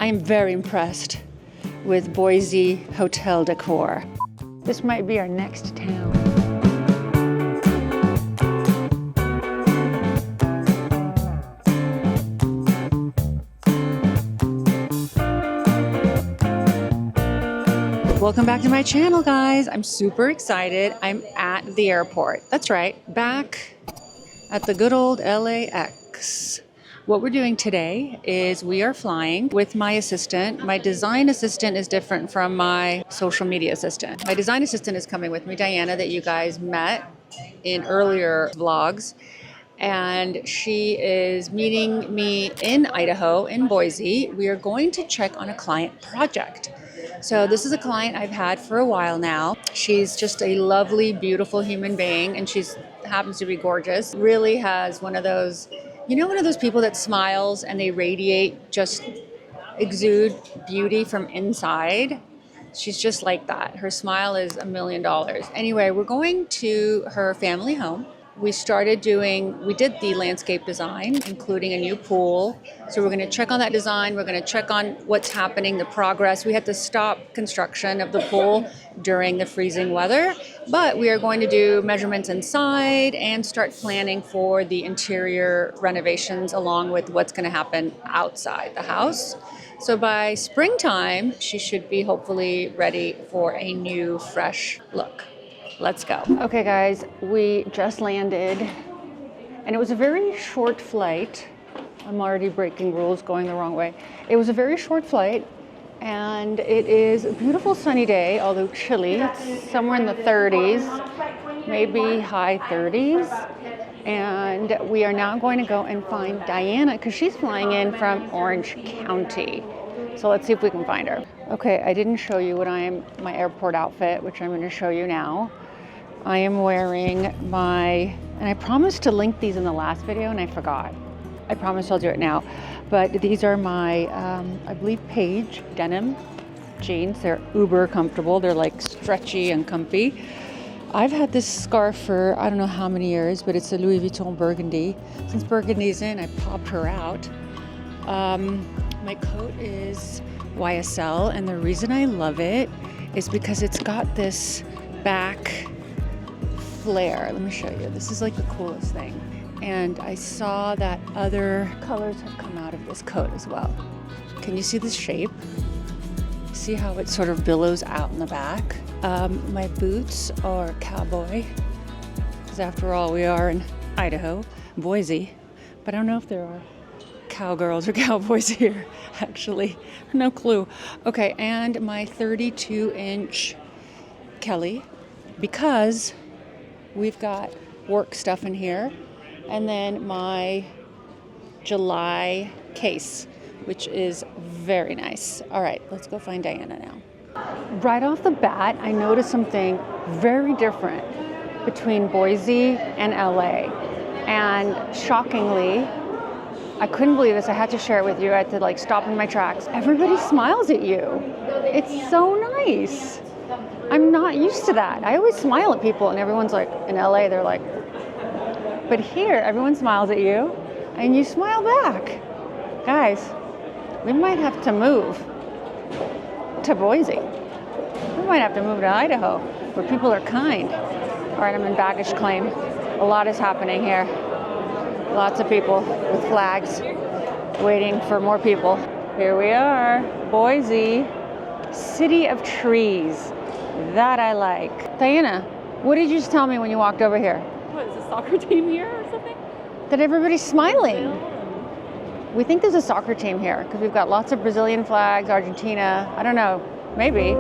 I am very impressed with Boise hotel decor. This might be our next town. Welcome back to my channel, guys. I'm super excited. I'm at the airport. That's right, back at the good old LAX. What we're doing today is we are flying with my assistant. My design assistant is different from my social media assistant. My design assistant is coming with me, Diana, that you guys met in earlier vlogs. And she is meeting me in Idaho, in Boise. We are going to check on a client project. So this is a client I've had for a while now. She's just a lovely, beautiful human being, and she happens to be gorgeous. Really has one of those, you know, one of those people that smiles and they radiate, just exude beauty from inside. She's just like that. Her smile is $1 million. Anyway, we're going to her family home. We did the landscape design, including a new pool. So we're going to check on that design. We're going to check on what's happening, the progress. We had to stop construction of the pool during the freezing weather, but we are going to do measurements inside and start planning for the interior renovations along with what's going to happen outside the house. So by springtime, she should be hopefully ready for a new, fresh look. Let's go. Okay, guys, we just landed, and it was a very short flight. I'm already breaking rules, going the wrong way. It was a very short flight, and it is a beautiful sunny day, although chilly. It's somewhere in the 30s, maybe high 30s. And we are now going to go and find Diana, because she's flying in from Orange County. So let's see if we can find her. Okay, I didn't show you my airport outfit, which I'm going to show you now. I am wearing and I promised to link these in the last video and I forgot. I promise I'll do it now. But these are my, I believe, Paige denim jeans. They're uber comfortable. They're like stretchy and comfy. I've had this scarf for I don't know how many years, but it's a Louis Vuitton burgundy. Since burgundy's in, I popped her out. My coat is YSL, and the reason I love it is because it's got this back flare. Let me show you. This is like the coolest thing. And I saw that other colors have come out of this coat as well. Can you see this shape? See how it sort of billows out in the back? My boots are cowboy, because after all, we are in Idaho, Boise, but I don't know if there are cowgirls or cowboys here, actually. No clue. Okay, and my 32-inch Kelly, because we've got work stuff in here, and then my July case, which is very nice. All right, let's go find Diana now. Right off the bat, I noticed something very different between Boise and LA. And shockingly, I couldn't believe this. I had to share it with you. I had to stop in my tracks. Everybody smiles at you. It's so nice. I'm not used to that. I always smile at people and everyone's like, in LA, they're like, but here, everyone smiles at you and you smile back. Guys, we might have to move to Boise. We might have to move to Idaho, where people are kind. All right, I'm in baggage claim. A lot is happening here. Lots of people with flags waiting for more people. Here we are, Boise, city of trees. That I like. Diana, what did you just tell me when you walked over here? What, is a soccer team here or something? That everybody's smiling. We think there's a soccer team here because we've got lots of Brazilian flags, Argentina. I don't know, maybe.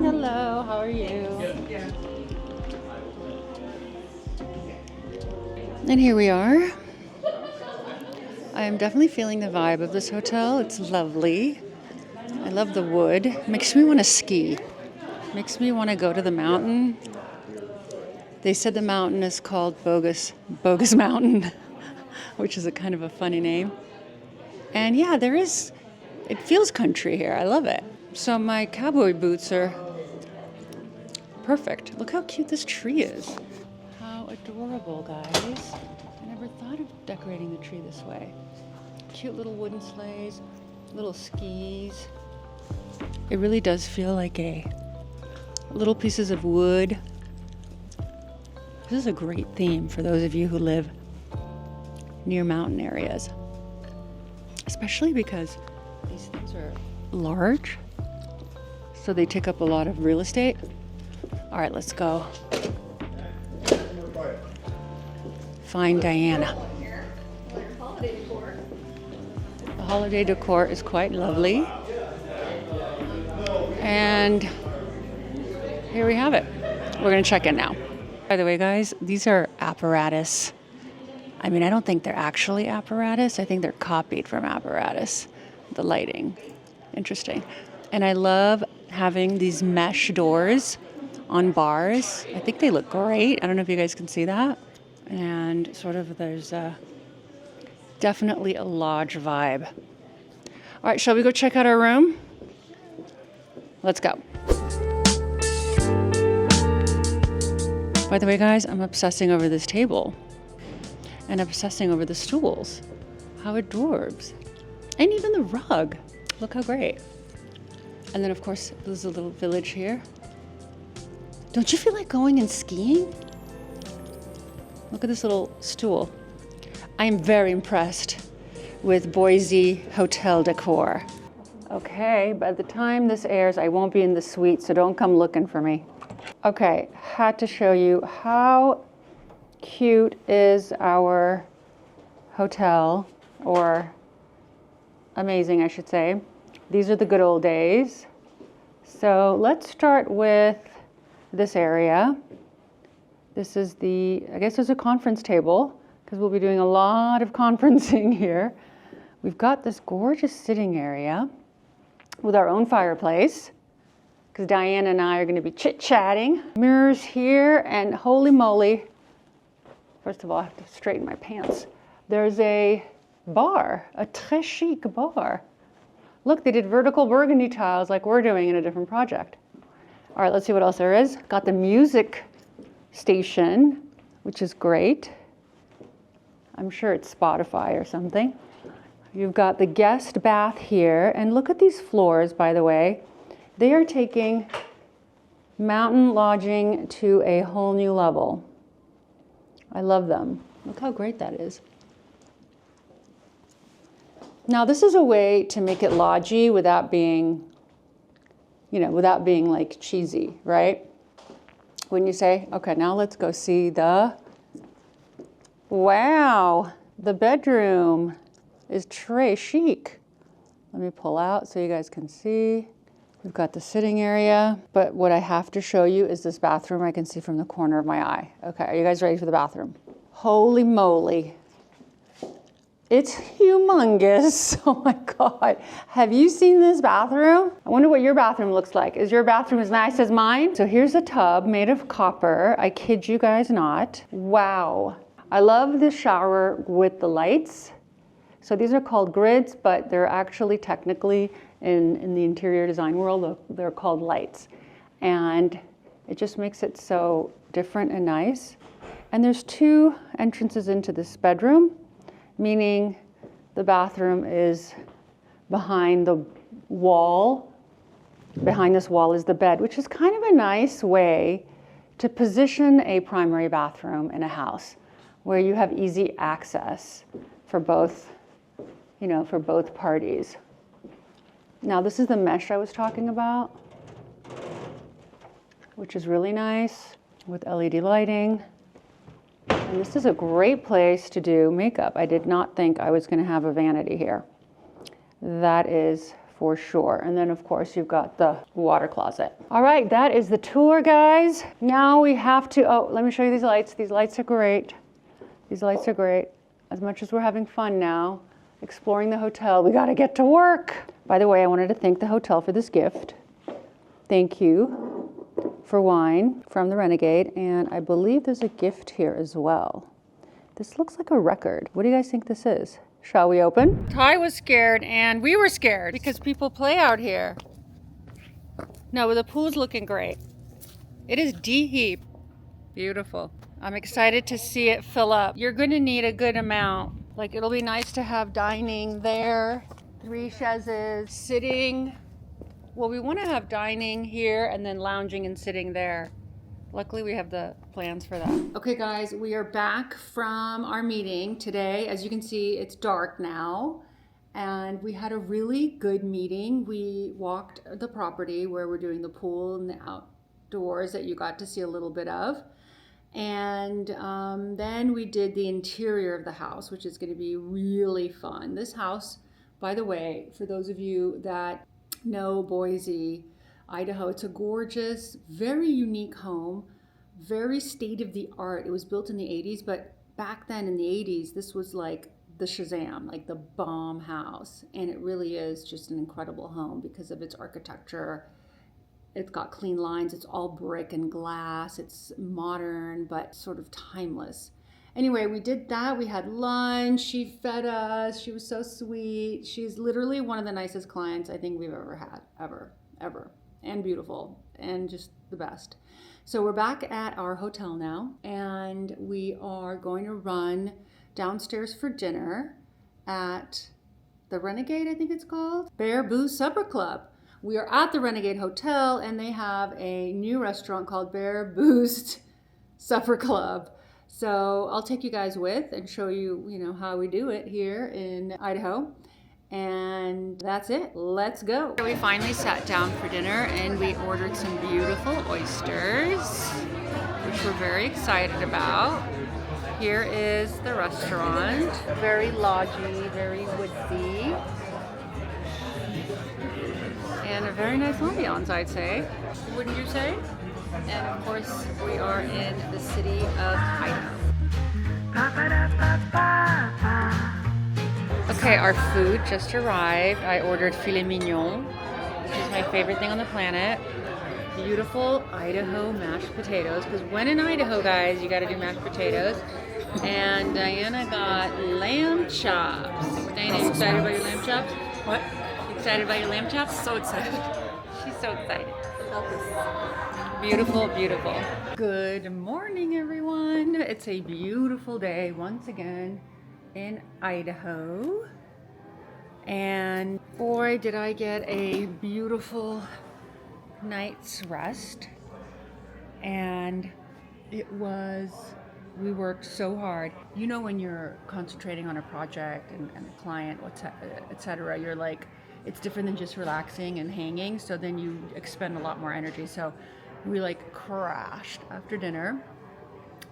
Hello, how are you? And here we are. I am definitely feeling the vibe of this hotel. It's lovely. I love the wood. Makes me want to ski. Makes me want to go to the mountain. They said the mountain is called Bogus Mountain, which is a kind of a funny name. And yeah, It feels country here. I love it. So my cowboy boots are perfect. Look how cute this tree is. How adorable, guys. I never thought of decorating the tree this way. Cute little wooden sleighs, little skis. It really does feel like little pieces of wood. This is a great theme for those of you who live near mountain areas, especially because these things are large, so they take up a lot of real estate. All right, let's go find Diana. The holiday decor is quite lovely. And here we have it. We're gonna check in now. By the way, guys, these are apparatus. I mean, I don't think they're actually apparatus. I think they're copied from apparatus. The lighting, interesting. And I love having these mesh doors on bars. I think they look great. I don't know if you guys can see that. And sort of there's definitely a lodge vibe. All right, shall we go check out our room? Let's go. By the way, guys, I'm obsessing over this table and obsessing over the stools. How adorbs. And even the rug. Look how great. And then, of course, there's a little village here. Don't you feel like going and skiing? Look at this little stool. I am very impressed with Boise hotel decor. Okay, by the time this airs, I won't be in the suite, so don't come looking for me. Okay, had to show you how cute is our hotel, or amazing, I should say. These are the good old days. So let's start with this area. This is I guess there's a conference table, because we'll be doing a lot of conferencing here. We've got this gorgeous sitting area with our own fireplace, because Diane and I are going to be chit-chatting. Mirrors here, and holy moly, first of all, I have to straighten my pants. There's a bar, a très chic bar. Look, they did vertical burgundy tiles like we're doing in a different project. All right, let's see what else there is. Got the music station, which is great. I'm sure it's Spotify or something. You've got the guest bath here, and look at these floors, by the way. They are taking mountain lodging to a whole new level. I love them. Look how great that is. Now, this is a way to make it lodgy without being, without being like cheesy, right? When you say, okay, now let's go see wow, the bedroom is très chic. Let me pull out so you guys can see. We've got the sitting area, but what I have to show you is this bathroom I can see from the corner of my eye. Okay, are you guys ready for the bathroom? Holy moly. It's humongous. Oh my God. Have you seen this bathroom? I wonder what your bathroom looks like. Is your bathroom as nice as mine? So here's a tub made of copper. I kid you guys not. Wow. I love this shower with the lights. So these are called grids, but they're actually technically in the interior design world, they're called lights. And it just makes it so different and nice. And there's 2 entrances into this bedroom, meaning the bathroom is behind the wall. Behind this wall is the bed, which is kind of a nice way to position a primary bathroom in a house where you have easy access for both, for both parties. Now, this is the mesh I was talking about, which is really nice with LED lighting. And this is a great place to do makeup. I did not think I was going to have a vanity here. That is for sure. And then, of course, you've got the water closet. All right, that is the tour, guys. Now we have to, let me show you these lights. These lights are great. These lights are great. As much as we're having fun now, exploring the hotel, we got to get to work. By the way, I wanted to thank the hotel for this gift. Thank you for wine from the Renegade, and I believe there's a gift here as well. This looks like a record. What do you guys think this is? Shall we open? Ty was scared and we were scared because people play out here. No, the pool's looking great. It is deep. Beautiful. I'm excited to see it fill up. You're going to need a good amount. Like, it'll be nice to have dining there, 3 chaises, sitting. Well, we want to have dining here and then lounging and sitting there. Luckily, we have the plans for that. Okay, guys, we are back from our meeting today. As you can see, it's dark now. And we had a really good meeting. We walked the property where we're doing the pool and the outdoors that you got to see a little bit of. And then we did the interior of the house, which is going to be really fun. This house, by the way, for those of you that know Boise, Idaho, it's a gorgeous, very unique home, very state-of-the-art. It was built in the 80s, but back then in the 80s, this was like the Shazam, like the bomb house. And it really is just an incredible home because of its architecture. It's got clean lines. It's all brick and glass. It's modern, but sort of timeless. Anyway, we did that. We had lunch. She fed us. She was so sweet. She's literally one of the nicest clients I think we've ever had, ever. And beautiful and just the best. So we're back at our hotel now, and we are going to run downstairs for dinner at the Renegade, I think it's called, Bear Booze Supper Club. We are at the Renegade Hotel, and they have a new restaurant called Bear Boost Supper Club. So I'll take you guys with and show you, how we do it here in Idaho. And that's it. Let's go. We finally sat down for dinner, and we ordered some beautiful oysters, which we're very excited about. Here is the restaurant. Very lodgy, very woodsy. And a very nice ambiance, I'd say. Wouldn't you say? And of course, we are in the city of Idaho. Okay, our food just arrived. I ordered filet mignon, which is my favorite thing on the planet. Beautiful Idaho mashed potatoes, because when in Idaho, guys, you gotta do mashed potatoes. And Diana got lamb chops. Diana, you excited about your lamb chops? What? Excited about your lamb chops? So excited. She's so excited. Beautiful, beautiful. Good morning, everyone. It's a beautiful day once again in Idaho. And boy, did I get a beautiful night's rest. And we worked so hard. You know, when you're concentrating on a project and a client, etc., you're like, it's different than just relaxing and hanging. So then you expend a lot more energy. So we crashed after dinner.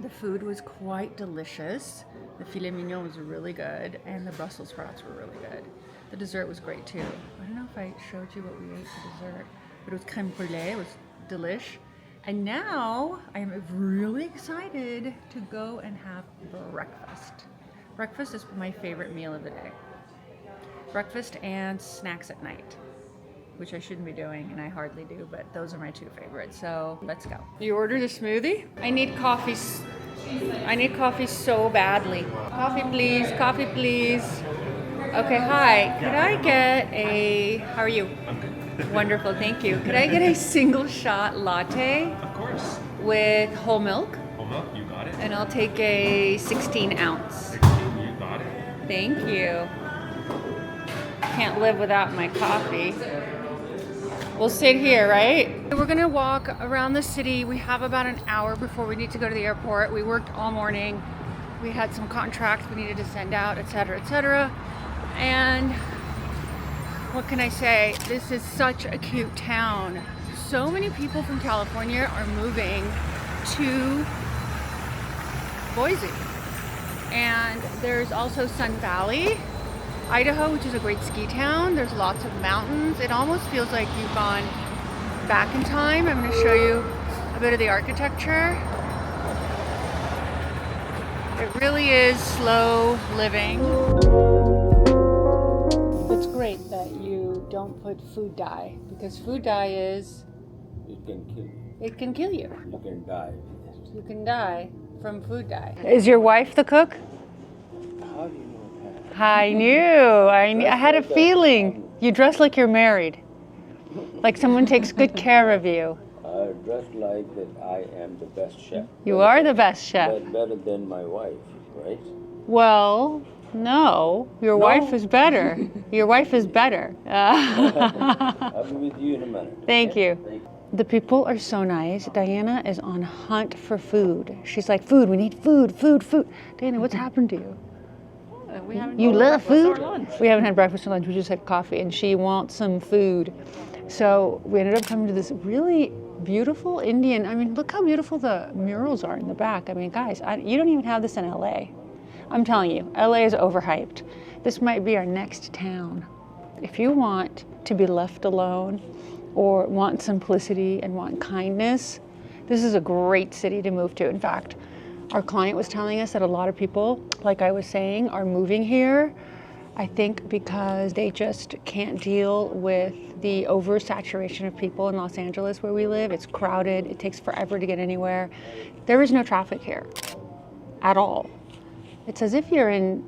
The food was quite delicious. The filet mignon was really good, and the Brussels sprouts were really good. The dessert was great too. I don't know if I showed you what we ate for dessert, but it was crème brûlée. It was delish. And now I am really excited to go and have breakfast. Breakfast is my favorite meal of the day. Breakfast and snacks at night, which I shouldn't be doing, and I hardly do, but those are my 2 favorites. So let's go. You ordered a smoothie? I need coffee. I need coffee so badly. Coffee, please. Coffee, please. Okay, hi. Could I get how are you? I'm good. Wonderful, thank you. Could I get a single shot latte? Of course. With whole milk? Whole milk, you got it. And I'll take a 16 ounce. 16, you got it. Thank you. Can't live without my coffee. We'll sit here, right? We're gonna walk around the city. We have about an hour before we need to go to the airport. We worked all morning. We had some contracts we needed to send out, etc., etc. And what can I say? This is such a cute town. So many people from California are moving to Boise. And there's also Sun Valley, Idaho, which is a great ski town. There's lots of mountains. It almost feels like you've gone back in time. I'm going to show you a bit of the architecture. It really is slow living. It's great that you don't put food dye, because food dye is... It can kill you. It can kill you. You can die. You can die from food dye. Is your wife the cook? How do you know that? I knew. I had a feeling. You dress like you're married. Like someone takes good care of you. I dress like that I am the best chef. You are the best chef. But better than my wife, right? Well, no. Your wife is better. Your wife is better. I'll be with you in a minute. Thank you. The people are so nice. Diana is on hunt for food. She's like, food, we need food, food, food. Diana, what's happened to you? We haven't You had love breakfast food? or lunch. We haven't had breakfast or lunch, we just had coffee, and she wants some food. So we ended up coming to this really beautiful Indian, I mean, look how beautiful the murals are in the back. I mean, guys, you don't even have this in LA. I'm telling you, LA is overhyped. This might be our next town. If you want to be left alone or want simplicity and want kindness, this is a great city to move to. In fact, our client was telling us that a lot of people, like I was saying, are moving here, I think because they just can't deal with the oversaturation of people in Los Angeles where we live. It's crowded, it takes forever to get anywhere. There is no traffic here at all. It's as if you're in,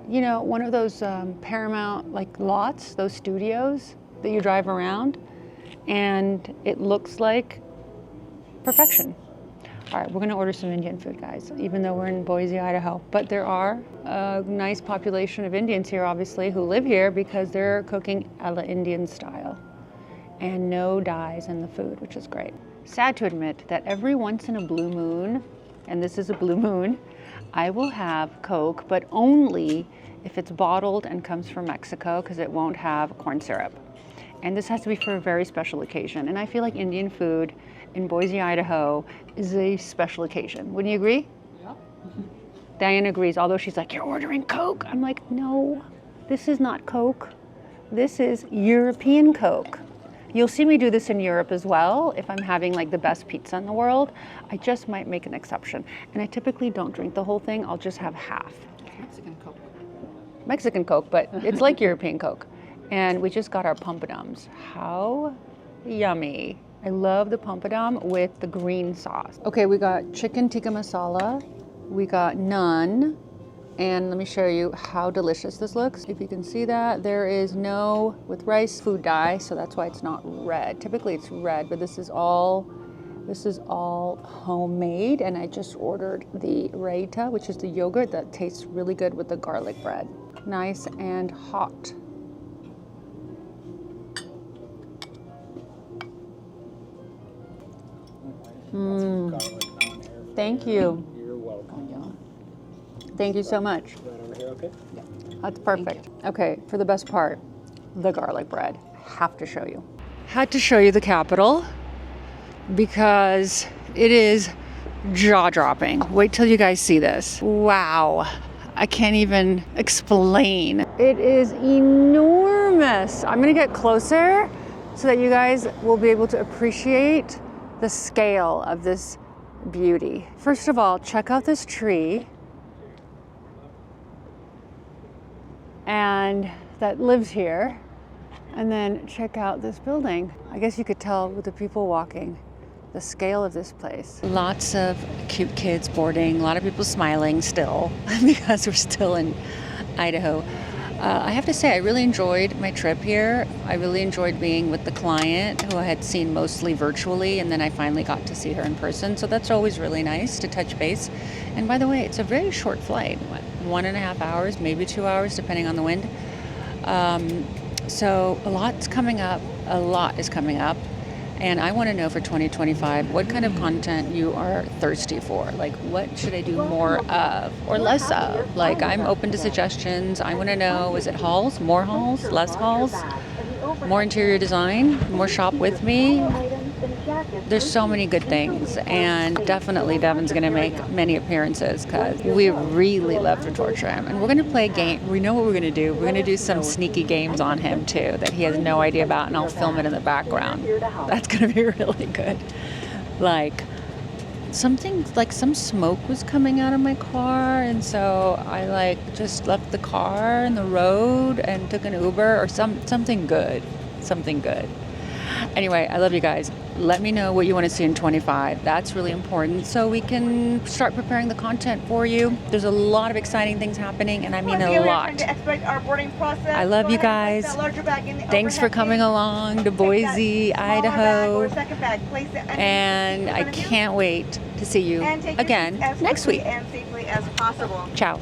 you know, one of those Paramount like lots, those studios that you drive around, and it looks like perfection. All right, we're gonna order some Indian food, guys, even though we're in Boise, Idaho. But there are a nice population of Indians here, obviously, who live here because they're cooking a la Indian style. And no dyes in the food, which is great. Sad to admit that every once in a blue moon, and this is a blue moon, I will have Coke, but only if it's bottled and comes from Mexico, because it won't have corn syrup. And this has to be for a very special occasion. And I feel like Indian food in Boise, Idaho is a special occasion. Wouldn't you agree? Yeah. Diane agrees, although she's like, you're ordering Coke. I'm like, no, this is not Coke. This is European Coke. You'll see me do this in Europe as well. If I'm having like the best pizza in the world, I just might make an exception. And I typically don't drink the whole thing, I'll just have half. Mexican Coke. Mexican Coke, but it's like European Coke. And we just got our pumpadums. How yummy. I love the pumpadum with the green sauce. Okay, we got chicken tikka masala, we got naan, and let me show you how delicious this looks. If you can see that, there is no, with rice, food dye, so that's why it's not red. Typically it's red, but this is all homemade, and I just ordered the raita, which is the yogurt that tastes really good with the garlic bread. Nice and hot. Thank you. You're welcome. Thank you so much. Right over here, okay? That's perfect. Okay, for the best part, the garlic bread. Have to show you. Had to show you the Capitol because it is jaw-dropping. Wait till you guys see this. Wow. I can't even explain. It is enormous. I'm gonna get closer so that you guys will be able to appreciate the scale of this beauty. First of all, check out this tree and that lives here, and then check out this building. I guess you could tell with the people walking the scale of this place. Lots of cute kids boarding, a lot of people smiling still because we're still in Idaho. I have to say, I really enjoyed my trip here. I really enjoyed being with the client who I had seen mostly virtually, and then I finally got to see her in person. So that's always really nice to touch base. And by the way, it's a very short flight, 1.5 hours, maybe 2 hours, depending on the wind. So a lot is coming up. And I want to know for 2025 what kind of content you are thirsty for. Like, what should I do more of or less of? Like, I'm open to suggestions. I want to know, is it hauls, more hauls, less hauls, more interior design, more shop with me? There's so many good things. And definitely Devin's going to make many appearances because we really love to torture him. And we're going to play a game. We know what we're going to do. We're going to do some sneaky games on him too that he has no idea about, and I'll film it in the background. That's going to be really good. Like something, like some smoke was coming out of my car, and so I like just left the car in the road and took an Uber or something good. Anyway, I love you guys. Let me know what you want to see in 25. That's really important so we can start preparing the content for you. There's a lot of exciting things happening, and I mean a lot. To expedite our boarding process. I love Go you ahead and place guys. that larger bag in the Thanks for overhead coming bin. along to Take that Boise, smaller bag Idaho. or second bag, place it underneath the And seat in I front of you, can't wait to see you and take your again seats as next quickly week. and safely as possible. Ciao.